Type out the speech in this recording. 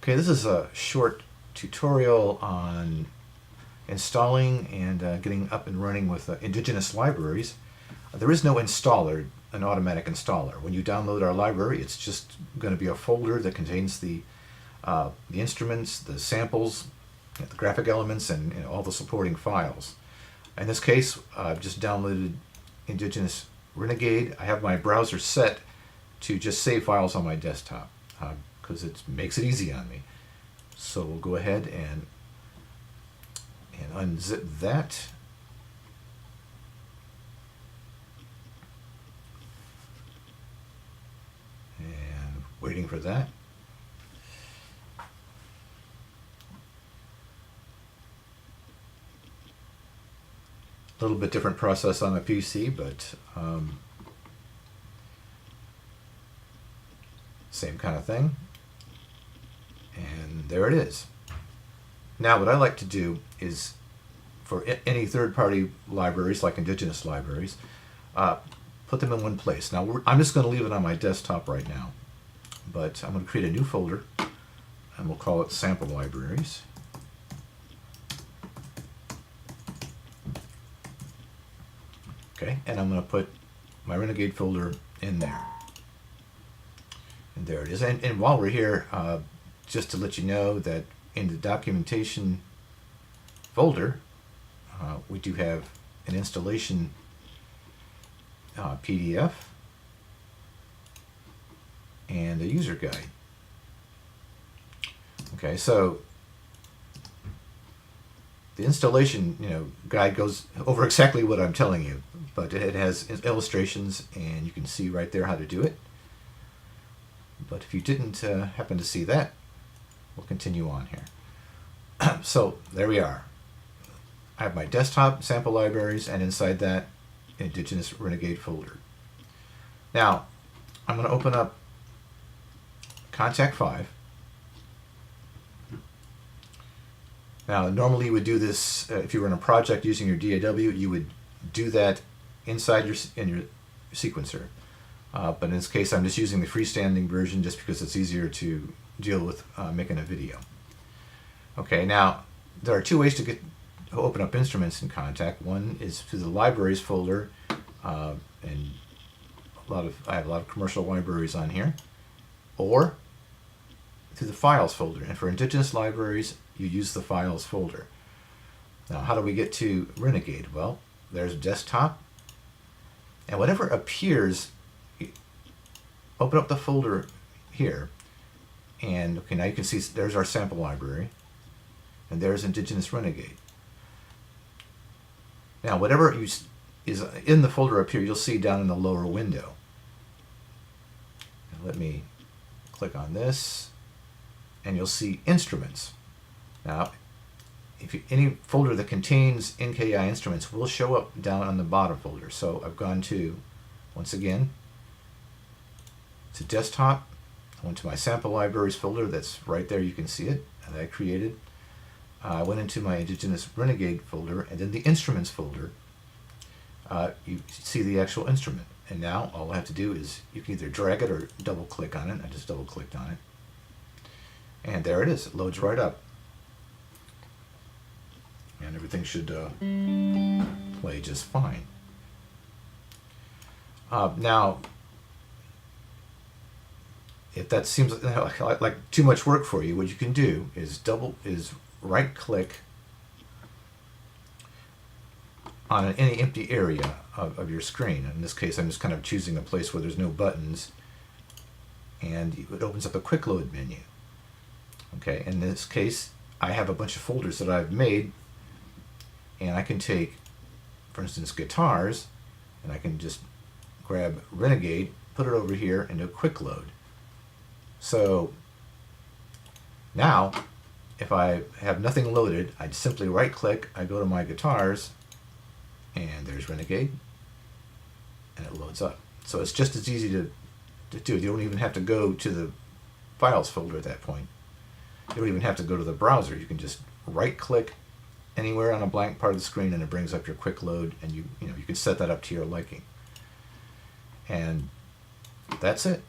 Okay, this is a short tutorial on installing and getting up and running with Indigenus libraries. There is no installer, an automatic installer. When you download our library, it's just going to be a folder that contains the instruments, the samples, the graphic elements, and all the supporting files. In this case, I've just downloaded Indigenus Renegade. I have my browser set to just save files on my desktop because it makes it easy on me. So we'll go ahead and unzip that. And waiting for that. A little bit different process on a PC, but same kind of thing. And there it is. Now what I like to do is, for any third-party libraries like Indigenus libraries, put them in one place. Now I'm just going to leave it on my desktop right now, but I'm going to create a new folder and we'll call it Sample Libraries. Okay, and I'm going to put my Renegade folder in there. And there it is. And while we're here, just to let you know that in the documentation folder, we do have an installation PDF and a user guide. Okay, so the installation guide goes over exactly what I'm telling you, but it has illustrations and you can see right there how to do it. But if you didn't happen to see that, we'll continue on here. So there we are. I have my desktop sample libraries, and inside that, Indigenus Renegade folder. Now, I'm going to open up Contact 5. Now, normally you would do this if you were in a project using your DAW. You would do that inside your sequencer. But in this case, I'm just using the freestanding version just because it's easier to deal with making a video. Okay, now there are two ways to open up instruments in Contact. One is through the libraries folder, and I have a lot of commercial libraries on here, or through the files folder. And for Indigenus libraries, you use the files folder. Now, how do we get to Renegade? Well, there's desktop, and whatever appears, open up the folder here, and okay, now you can see there's our sample library, and there's Indigenus Renegade. Now, whatever is in the folder up here, you'll see down in the lower window. Now, let me click on this, and you'll see instruments. Now, any folder that contains NKI instruments will show up down on the bottom folder. So I've gone to, once again, to desktop. I went to my sample libraries folder that's right there. You can see it that I created. I went into my Indigenus Renegade folder, and then the instruments folder. You see the actual instrument. And now all I have to do is you can either drag it or double click on it. I just double clicked on it. And there it is. It loads right up. And everything should play just fine. Now, if that seems like too much work for you, what you can do is right click on any empty area of your screen. In this case, I'm just kind of choosing a place where there's no buttons, and it opens up a quick load menu. Okay, in this case, I have a bunch of folders that I've made, and I can take, for instance, guitars, and I can just grab Renegade, put it over here, and do a quick load. So now, if I have nothing loaded, I simply right click, I go to my guitars, and there's Renegade, and it loads up. So it's just as easy to do. You don't even have to go to the files folder at that point. You don't even have to go to the browser. You can just right click anywhere on a blank part of the screen, and it brings up your quick load, and you can set that up to your liking. And that's it.